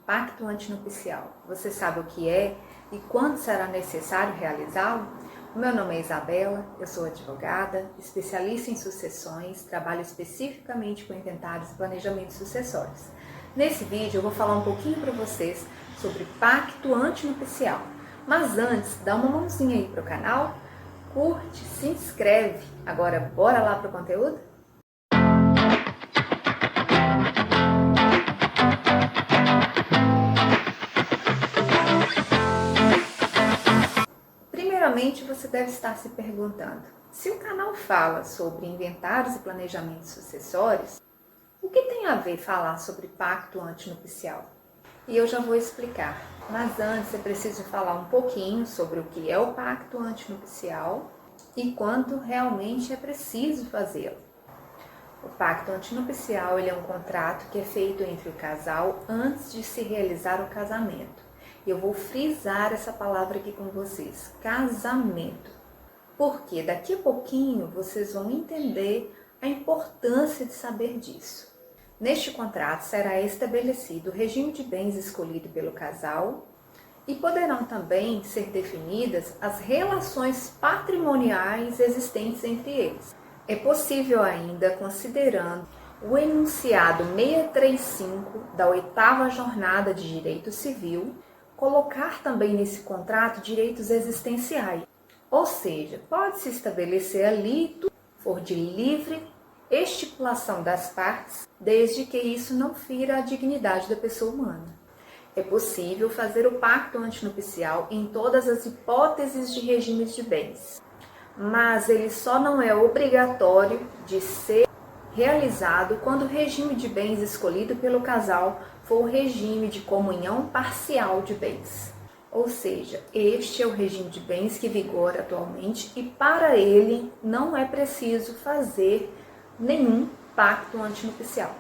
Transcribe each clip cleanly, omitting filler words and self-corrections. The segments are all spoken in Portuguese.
pacto antinupcial. Você sabe o que é e quando será necessário realizá-lo? O meu nome é Isabela, eu sou advogada, especialista em sucessões, trabalho especificamente com inventários e planejamentos sucessórios. Nesse vídeo eu vou falar um pouquinho para vocês sobre pacto antinupcial. Mas antes, dá uma mãozinha aí para o canal, curte, se inscreve. Agora bora lá para o conteúdo? Primeiramente, você deve estar se perguntando, se o canal fala sobre inventários e planejamentos sucessórios, o que tem a ver falar sobre pacto antinupcial? E eu já vou explicar, mas antes é preciso falar um pouquinho sobre o que é o pacto antinupcial e quando realmente é preciso fazê-lo. O pacto antinupcial é um contrato que é feito entre o casal antes de se realizar o casamento. Eu vou frisar essa palavra aqui com vocês, casamento, porque daqui a pouquinho vocês vão entender a importância de saber disso. Neste contrato será estabelecido o regime de bens escolhido pelo casal e poderão também ser definidas as relações patrimoniais existentes entre eles. É possível ainda, considerando o enunciado 635 da 8ª Jornada de Direito Civil, colocar também nesse contrato direitos existenciais, ou seja, pode-se estabelecer ali tudo que for de livre estipulação das partes, desde que isso não fira a dignidade da pessoa humana. É possível fazer o pacto antinupcial em todas as hipóteses de regimes de bens, mas ele só não é obrigatório de ser realizado quando o regime de bens escolhido pelo casal for o regime de comunhão parcial de bens. Ou seja, este é o regime de bens que vigora atualmente e para ele não é preciso fazer nenhum pacto antinupcial.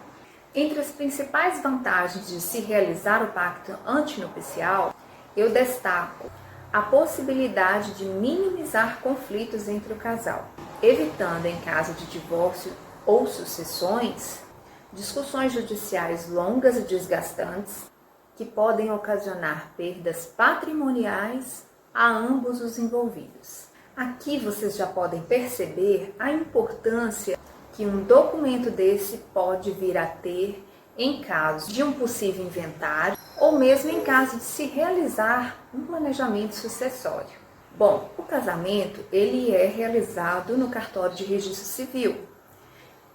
Entre as principais vantagens de se realizar o pacto antinupcial, eu destaco a possibilidade de minimizar conflitos entre o casal, evitando, em caso de divórcio ou sucessões, discussões judiciais longas e desgastantes que podem ocasionar perdas patrimoniais a ambos os envolvidos. Aqui vocês já podem perceber a importância que um documento desse pode vir a ter em caso de um possível inventário ou mesmo em caso de se realizar um planejamento sucessório. Bom, o casamento ele é realizado no cartório de registro civil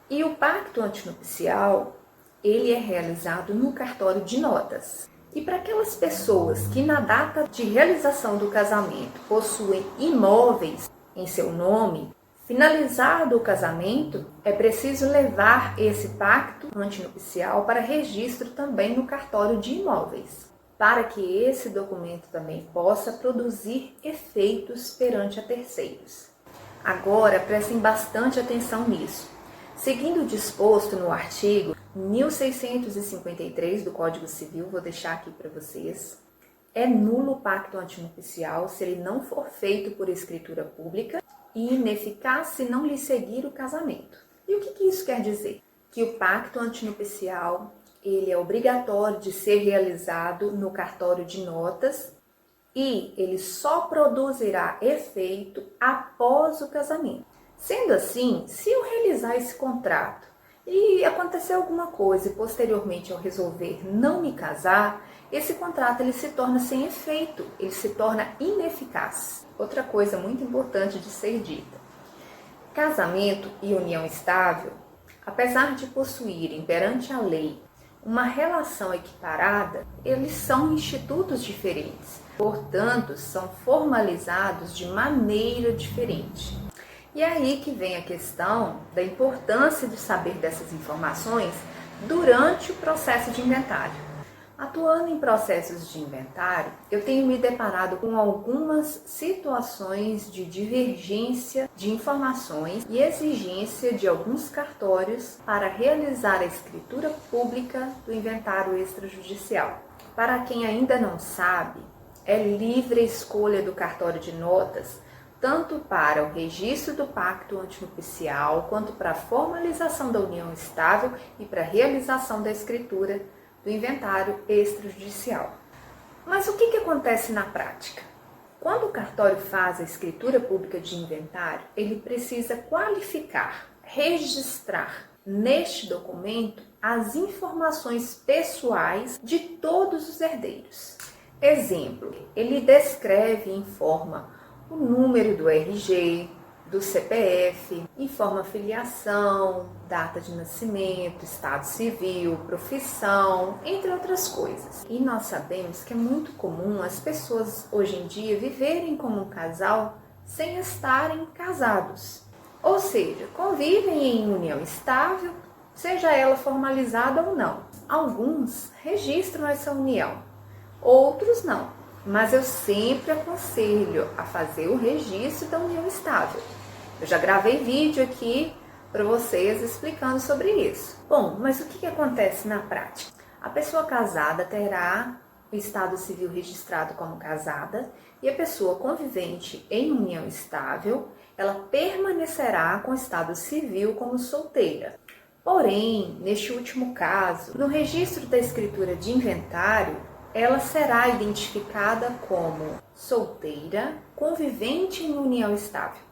e o pacto antinupcial ele é realizado no cartório de notas. E para aquelas pessoas que na data de realização do casamento possuem imóveis em seu nome, finalizado o casamento, é preciso levar esse pacto antinupcial para registro também no cartório de imóveis, para que esse documento também possa produzir efeitos perante a terceiros. Agora, prestem bastante atenção nisso. Seguindo o disposto no artigo 1653 do Código Civil, vou deixar aqui para vocês, é nulo o pacto antinupcial se ele não for feito por escritura pública e ineficaz se não lhe seguir o casamento. E o que isso quer dizer? Que o pacto antinupcial ele é obrigatório de ser realizado no cartório de notas e ele só produzirá efeito após o casamento. Sendo assim, se eu realizar esse contrato e acontecer alguma coisa e posteriormente eu resolver não me casar, esse contrato ele se torna sem efeito, ele se torna ineficaz. Outra coisa muito importante de ser dita: casamento e união estável, apesar de possuírem perante a lei uma relação equiparada, eles são institutos diferentes, portanto, são formalizados de maneira diferente. E é aí que vem a questão da importância de saber dessas informações durante o processo de inventário. Atuando em processos de inventário, eu tenho me deparado com algumas situações de divergência de informações e exigência de alguns cartórios para realizar a escritura pública do inventário extrajudicial. Para quem ainda não sabe, é livre a escolha do cartório de notas tanto para o registro do pacto antinupcial, quanto para a formalização da união estável e para a realização da escritura do inventário extrajudicial. Mas o que acontece na prática? Quando o cartório faz a escritura pública de inventário, ele precisa qualificar, registrar neste documento as informações pessoais de todos os herdeiros. Exemplo, ele descreve e informa o número do RG, do CPF, informa filiação, data de nascimento, estado civil, profissão, entre outras coisas. E nós sabemos que é muito comum as pessoas hoje em dia viverem como um casal sem estarem casados. Ou seja, convivem em união estável, seja ela formalizada ou não. Alguns registram essa união, outros não. Mas eu sempre aconselho a fazer o registro da união estável. Eu já gravei vídeo aqui para vocês explicando sobre isso. Bom, mas o que acontece na prática? A pessoa casada terá o estado civil registrado como casada e a pessoa convivente em união estável, ela permanecerá com o estado civil como solteira. Porém, neste último caso, no registro da escritura de inventário, ela será identificada como solteira, convivente em união estável.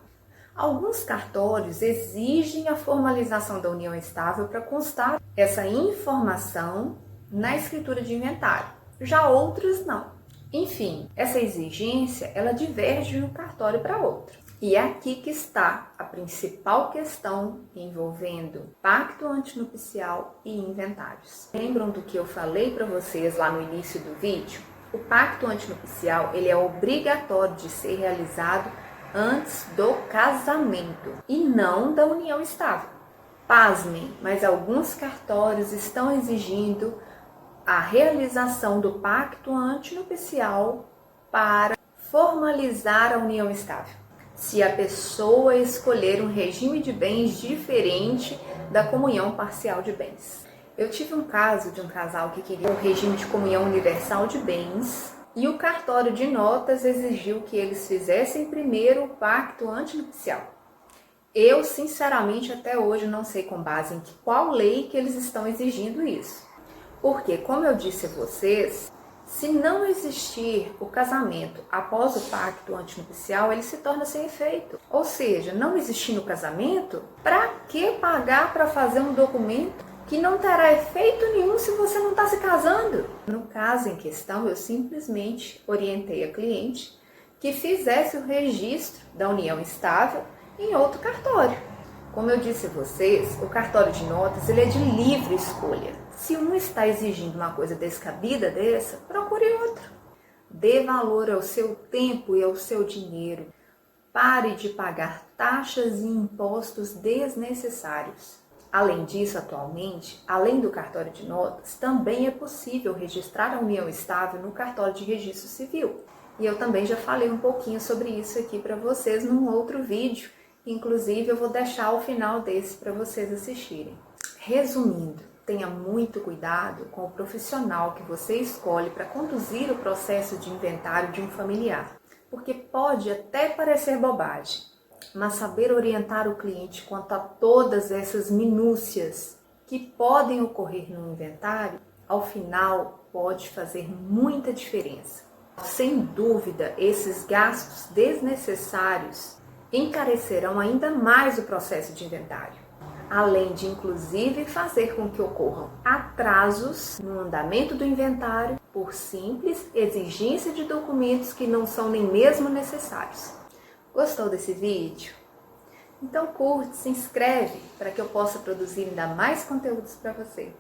Alguns cartórios exigem a formalização da união estável para constar essa informação na escritura de inventário, já outros não. Enfim, essa exigência ela diverge de um cartório para outro. E é aqui que está a principal questão envolvendo pacto antinupcial e inventários. Lembram do que eu falei para vocês lá no início do vídeo? O pacto antinupcial ele é obrigatório de ser realizado antes do casamento e não da união estável. Pasmem, mas alguns cartórios estão exigindo a realização do pacto antinupcial para formalizar a união estável, se a pessoa escolher um regime de bens diferente da comunhão parcial de bens. Eu tive um caso de um casal que queria um regime de comunhão universal de bens e o cartório de notas exigiu que eles fizessem primeiro o pacto antinupcial. Eu, sinceramente, até hoje não sei com base em qual lei que eles estão exigindo isso. Porque, como eu disse a vocês, se não existir o casamento após o pacto antinupcial, ele se torna sem efeito. Ou seja, não existindo o casamento, para que pagar para fazer um documento que não terá efeito nenhum se você não está se casando? No caso em questão, eu simplesmente orientei a cliente que fizesse o registro da união estável em outro cartório. Como eu disse a vocês, o cartório de notas ele é de livre escolha. Se um está exigindo uma coisa descabida dessa, procure outro. Dê valor ao seu tempo e ao seu dinheiro. Pare de pagar taxas e impostos desnecessários. Além disso, atualmente, além do cartório de notas, também é possível registrar a união estável no cartório de registro civil. E eu também já falei um pouquinho sobre isso aqui para vocês num outro vídeo. Inclusive, eu vou deixar ao final desse para vocês assistirem. Resumindo, tenha muito cuidado com o profissional que você escolhe para conduzir o processo de inventário de um familiar. Porque pode até parecer bobagem, mas saber orientar o cliente quanto a todas essas minúcias que podem ocorrer no inventário, ao final pode fazer muita diferença. Sem dúvida, esses gastos desnecessários encarecerão ainda mais o processo de inventário, além de inclusive fazer com que ocorram atrasos no andamento do inventário por simples exigência de documentos que não são nem mesmo necessários. Gostou desse vídeo? Então curte, se inscreve para que eu possa produzir ainda mais conteúdos para você.